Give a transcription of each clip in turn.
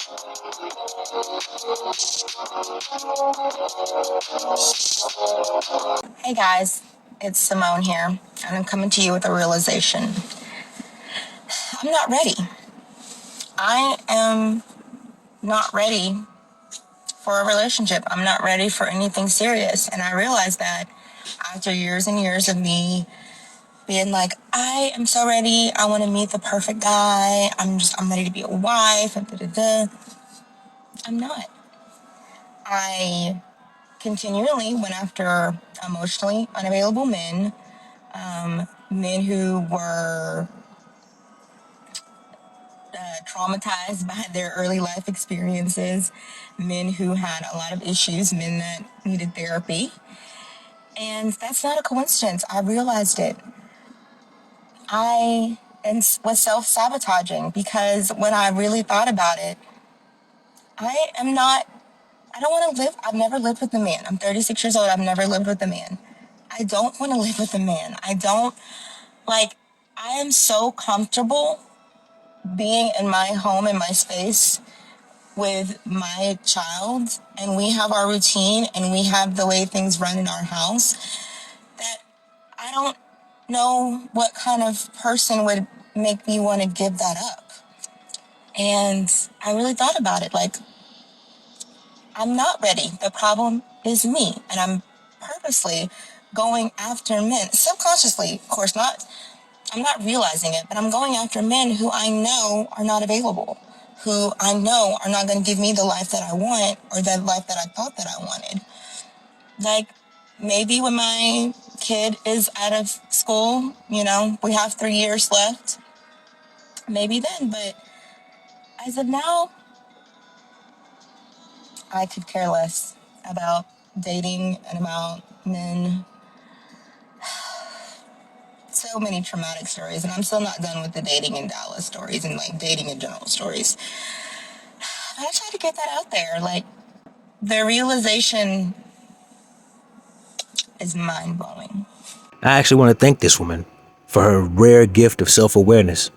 Hey guys, it's Simone here, and I'm coming to you with a realization. I'm not ready. I am not ready for a relationship. I'm not ready for anything serious, and I realized that after years and years of me being like, I am so ready, I want to meet the perfect guy, I'm ready to be a wife, and I'm not. I continually went after emotionally unavailable men, men who were traumatized by their early life experiences, men who had a lot of issues, men that needed therapy. And that's not a coincidence. I realized it. I was self-sabotaging because when I really thought about it, I don't want to live, I've never lived with a man. I'm 36 years old, I've never lived with a man. I don't want to live with a man. I am so comfortable being in my home, in my space, with my child, and we have our routine and we have the way things run in our house, that I don't know what kind of person would make me want to give that up. And I really thought about it, like, I'm not ready. The problem is me, and I'm purposely going after men, subconsciously, of course not. I'm not realizing it, but I'm going after men who I know are not available, who I know are not going to give me the life that I want or the life that I thought that I wanted. Like, maybe when my kid is out of school, we have 3 years left, maybe then, but as of now, I could care less about dating and about men. So many traumatic stories, and I'm still not done with the dating in Dallas stories and like dating in general stories. But I try to get that out there. Like, the realization is mind-blowing. I actually want to thank this woman for her rare gift of self-awareness,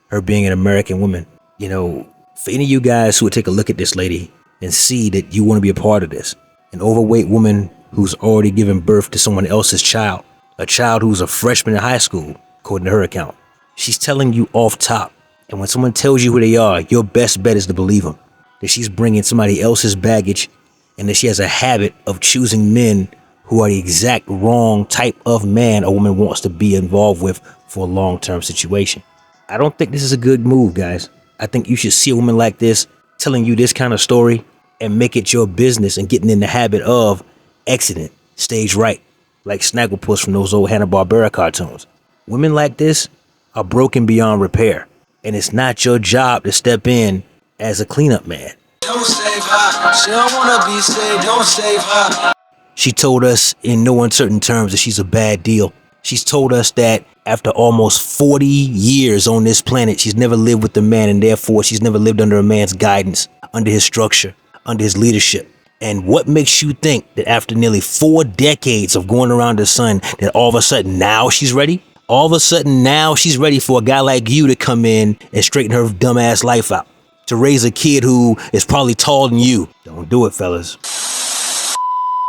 her being an American woman. For any of you guys who would take a look at this lady and see that you want to be a part of this, an overweight woman who's already given birth to someone else's child, a child who's a freshman in high school, according to her account. She's telling you off top, and when someone tells you who they are, your best bet is to believe them, that she's bringing somebody else's baggage and that she has a habit of choosing men who are the exact wrong type of man a woman wants to be involved with for a long-term situation. I don't think this is a good move, guys. I think you should see a woman like this telling you this kind of story and make it your business and getting in the habit of exiting stage right, like Snagglepuss from those old Hanna-Barbera cartoons. Women like this are broken beyond repair, and it's not your job to step in as a cleanup man. Don't save her. She don't wanna be saved. Don't save her. She told us in no uncertain terms that she's a bad deal. She's told us that after almost 40 years on this planet, she's never lived with a man, and therefore she's never lived under a man's guidance, under his structure, under his leadership. And what makes you think that after nearly 4 decades of going around the sun, that all of a sudden now she's ready? All of a sudden now she's ready for a guy like you to come in and straighten her dumbass life out, to raise a kid who is probably taller than you. Don't do it, fellas.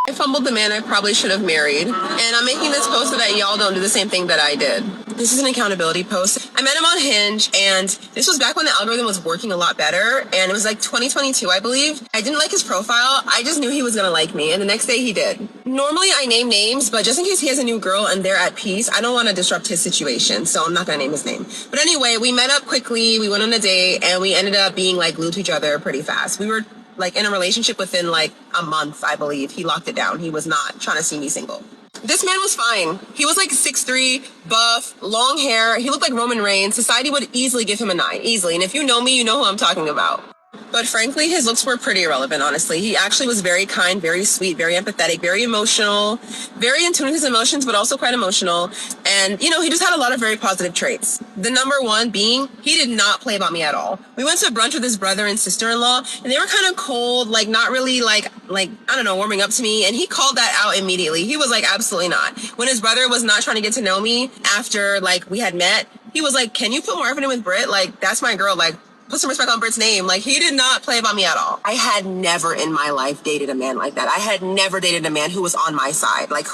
I fumbled the man I probably should have married, and I'm making this post so that y'all don't do the same thing that I did. This is an accountability post. I met him on Hinge, and this was back when the algorithm was working a lot better, and it was like 2022, I believe. I didn't like his profile. I just knew he was gonna like me, and the next day he did. Normally I name names, but just in case he has a new girl and they're at peace, I don't want to disrupt his situation, so I'm not gonna name his name. But anyway, we met up quickly, we went on a date, and we ended up being like glued to each other pretty fast. We were like in a relationship within like a month, I believe. He locked it down. He was not trying to see me single. This man was fine. He was like 6'3", buff, long hair. He looked like Roman Reigns. Society would easily give him a 9, easily. And if you know me, you know who I'm talking about. But frankly, his looks were pretty irrelevant, honestly. He actually was very kind, very sweet, very empathetic, very emotional, very in tune with his emotions, but also quite emotional. And, he just had a lot of very positive traits. The number one being, he did not play about me at all. We went to a brunch with his brother and sister-in-law, and they were kind of cold, like not really like, I don't know, warming up to me. And he called that out immediately. He was like, absolutely not. When his brother was not trying to get to know me after like we had met, he was like, can you put more effort in with Britt? Like, that's my girl. Like, put some respect on Britt's name. Like, he did not play about me at all. I had never in my life dated a man like that. I had never dated a man who was on my side. Like,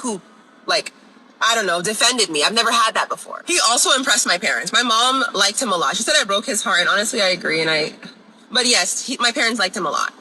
I don't know, defended me. I've never had that before. He also impressed my parents. My mom liked him a lot. She said I broke his heart, and honestly, I agree. But yes, my parents liked him a lot.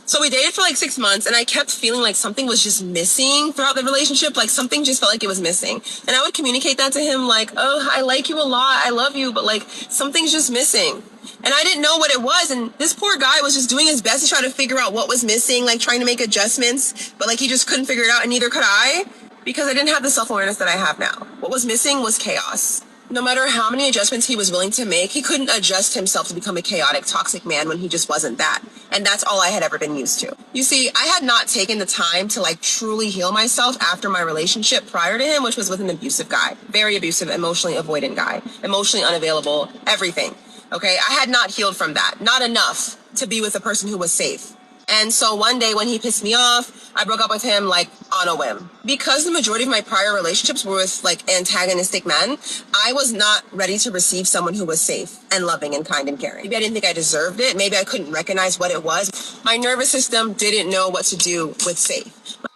So we dated for like 6 months, and I kept feeling like something was just missing throughout the relationship. Like, something just felt like it was missing. And I would communicate that to him, like, oh, I like you a lot. I love you, but like, something's just missing. And I didn't know what it was. And this poor guy was just doing his best to try to figure out what was missing, like trying to make adjustments, but like he just couldn't figure it out, and neither could I, because I didn't have the self-awareness that I have now. What was missing was chaos. No matter how many adjustments he was willing to make, he couldn't adjust himself to become a chaotic, toxic man when he just wasn't that. And that's all I had ever been used to. You see, I had not taken the time to like truly heal myself after my relationship prior to him, which was with an abusive guy. Very abusive, emotionally avoidant guy. Emotionally unavailable, everything. Okay, I had not healed from that. Not enough to be with a person who was safe. And so one day when he pissed me off, I broke up with him like on a whim. Because the majority of my prior relationships were with like antagonistic men, I was not ready to receive someone who was safe and loving and kind and caring. Maybe I didn't think I deserved it. Maybe I couldn't recognize what it was. My nervous system didn't know what to do with safe.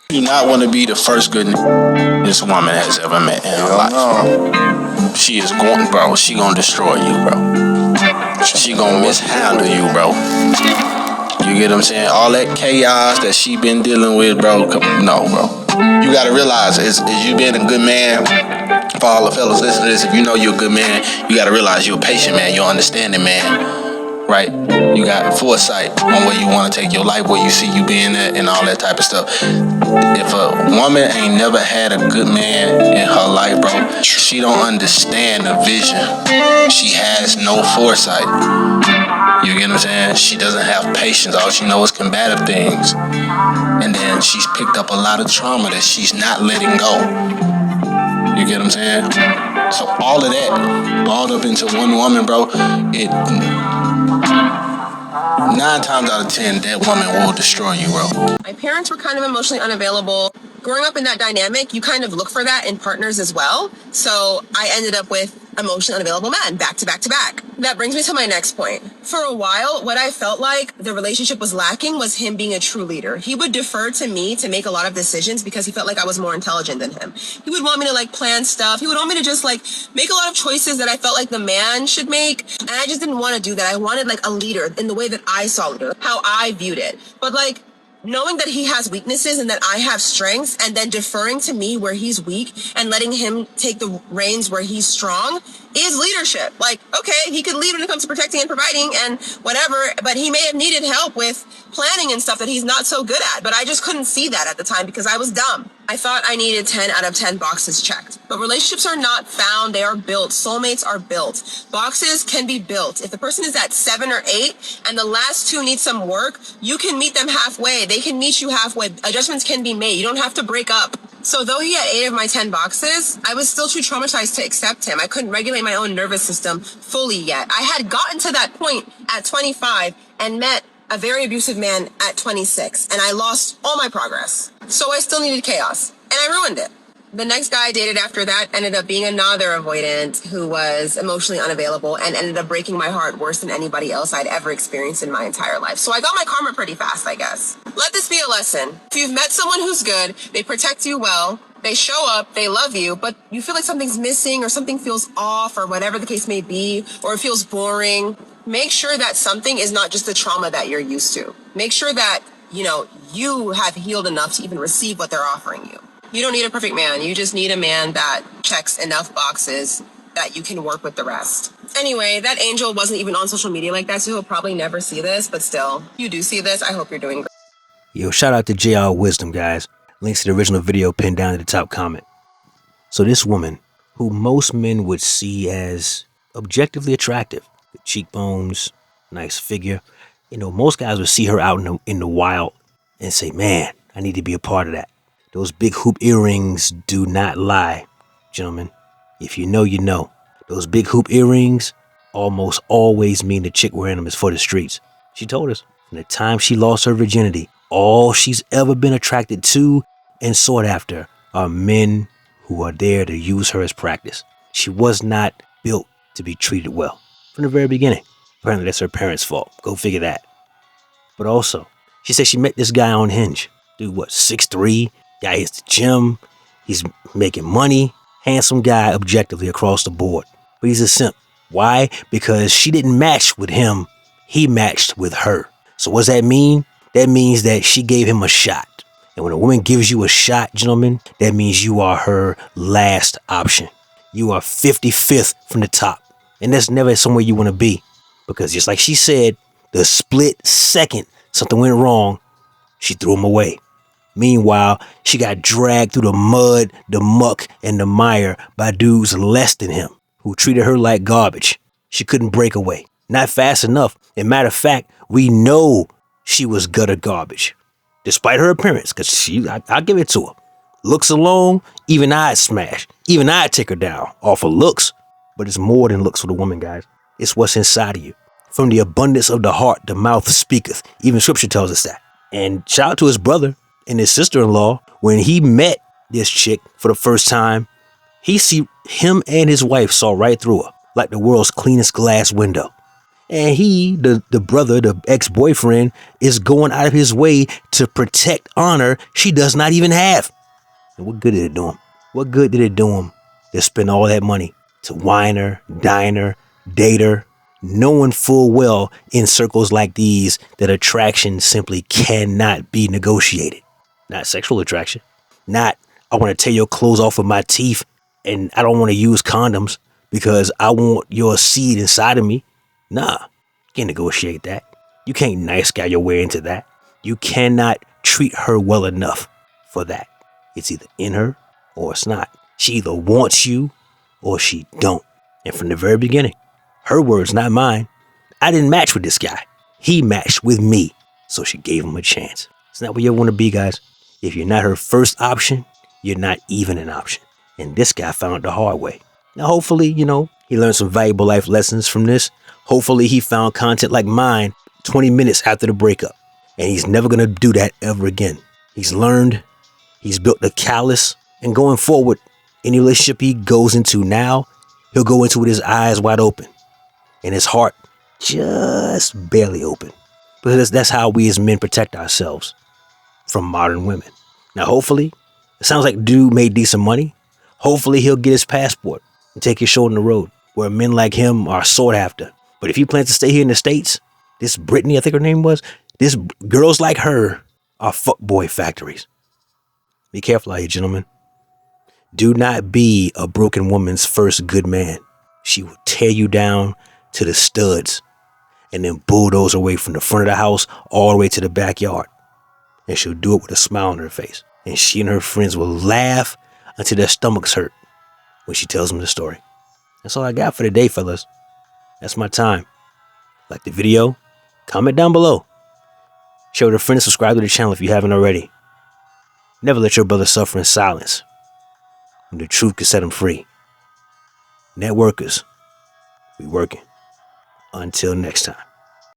You do not want to be the first good this woman has ever met in her life. No. She is going, bro. She gonna destroy you, bro. She gonna mishandle you, bro. You get what I'm saying? All that chaos that she been dealing with, bro. No, bro. You gotta realize, is you being a good man, for all the fellas listening to this, if you know you're a good man, you gotta realize you're a patient man, you're an understanding man, right? You got foresight on where you wanna take your life, where you see you being at, and all that type of stuff. If a woman ain't never had a good man in her life, bro, she don't understand the vision. She has no foresight. You get what I'm saying? She doesn't have patience. All she knows is combative things. And then she's picked up a lot of trauma that she's not letting go. You get what I'm saying? So all of that balled up into one woman, bro, 9 times out of 10, that woman will destroy you, bro. My parents were kind of emotionally unavailable. Growing up in that dynamic, you kind of look for that in partners as well. So I ended up with emotionally unavailable men, back to back to back. That brings me to my next point. For a while, what I felt like the relationship was lacking was him being a true leader. He would defer to me to make a lot of decisions because he felt like I was more intelligent than him. He would want me to like plan stuff. He would want me to just like make a lot of choices that I felt like the man should make. And I just didn't want to do that. I wanted like a leader in the way that I saw leader, how I viewed it. But like, knowing that he has weaknesses and that I have strengths, and then deferring to me where he's weak and letting him take the reins where he's strong is leadership. Like, okay, he could lead when it comes to protecting and providing and whatever, but he may have needed help with planning and stuff that he's not so good at. But I just couldn't see that at the time because I was dumb. I thought I needed 10 out of 10 boxes checked. But relationships are not found, they are built. Soulmates are built. Boxes can be built. If the person is at 7 or 8 and the last 2 need some work, you can meet them halfway. They can meet you halfway. Adjustments can be made. You don't have to break up. So though he had 8 of my 10 boxes, I was still too traumatized to accept him. I couldn't regulate my own nervous system fully yet. I had gotten to that point at 25 and met a very abusive man at 26, and I lost all my progress. So I still needed chaos, and I ruined it. The next guy I dated after that ended up being another avoidant who was emotionally unavailable and ended up breaking my heart worse than anybody else I'd ever experienced in my entire life. So I got my karma pretty fast, I guess. Let this be a lesson. If you've met someone who's good, they protect you well, they show up, they love you, but you feel like something's missing or something feels off or whatever the case may be, or it feels boring, make sure that something is not just the trauma that you're used to. Make sure that, you have healed enough to even receive what they're offering you. You don't need a perfect man. You just need a man that checks enough boxes that you can work with the rest. Anyway, that angel wasn't even on social media like that, so he'll probably never see this, but still, you do see this. I hope you're doing great. Yo, shout out to JR Wisdom, guys. Links to the original video pinned down at the top comment. So this woman, who most men would see as objectively attractive, the cheekbones, nice figure, most guys would see her out in the wild and say, man, I need to be a part of that. Those big hoop earrings do not lie, gentlemen. If you know, you know. Those big hoop earrings almost always mean the chick wearing them is for the streets. She told us from the time she lost her virginity, all she's ever been attracted to and sought after are men who are there to use her as practice. She was not built to be treated well from the very beginning. Apparently that's her parents' fault. Go figure that. But also, she said she met this guy on Hinge. Dude, what, 6'3"? Guy hits the gym. He's making money. Handsome guy objectively across the board. But he's a simp. Why? Because she didn't match with him. He matched with her. So what does that mean? That means that she gave him a shot. And when a woman gives you a shot, gentlemen, that means you are her last option. You are 55th from the top. And that's never somewhere you want to be. Because just like she said, the split second something went wrong, she threw him away. Meanwhile, she got dragged through the mud, the muck, and the mire by dudes less than him who treated her like garbage. She couldn't break away. Not fast enough. And matter of fact, we know she was gutter garbage. Despite her appearance, because I'll give it to her. Looks alone, even I'd smash. Even I'd take her down off of looks. But it's more than looks for the woman, guys. It's what's inside of you. From the abundance of the heart, the mouth speaketh. Even scripture tells us that. And shout out to his brother and his sister-in-law. When he met this chick for the first time, him and his wife saw right through her, like the world's cleanest glass window. And he, the brother, the ex-boyfriend, is going out of his way to protect honor she does not even have. And what good did it do him? What good did it do him to spend all that money to wine her, dine her, date her, knowing full well in circles like these that attraction simply cannot be negotiated? Not sexual attraction. Not, I want to tear your clothes off with my teeth and I don't want to use condoms because I want your seed inside of me. Nah, you can't negotiate that. You can't nice guy your way into that. You cannot treat her well enough for that. It's either in her or it's not. She either wants you or she don't. And from the very beginning, her words, not mine, I didn't match with this guy. He matched with me. So she gave him a chance. It's not where you want to be, guys. If you're not her first option, you're not even an option. And this guy found it the hard way. Now, hopefully, he learned some valuable life lessons from this. Hopefully, he found content like mine 20 minutes after the breakup. And he's never going to do that ever again. He's learned. He's built the callus. And going forward, any relationship he goes into now, he'll go into with his eyes wide open. And his heart just barely open. Because that's how we as men protect ourselves from modern women. Now, hopefully, it sounds like dude made decent money. Hopefully, he'll get his passport and take his show on the road where men like him are sought after. But if he plans to stay here in the States, this Brittany, I think her name was, this girls like her are fuckboy factories. Be careful out here, gentlemen. Do not be a broken woman's first good man. She will tear you down to the studs and then bulldoze her way from the front of the house all the way to the backyard. And she'll do it with a smile on her face. And she and her friends will laugh until their stomachs hurt when she tells them the story. That's all I got for today, fellas. That's my time. Like the video, comment down below. Share with a friend and subscribe to the channel if you haven't already. Never let your brother suffer in silence when the truth can set him free. Networkers, we working. Until next time.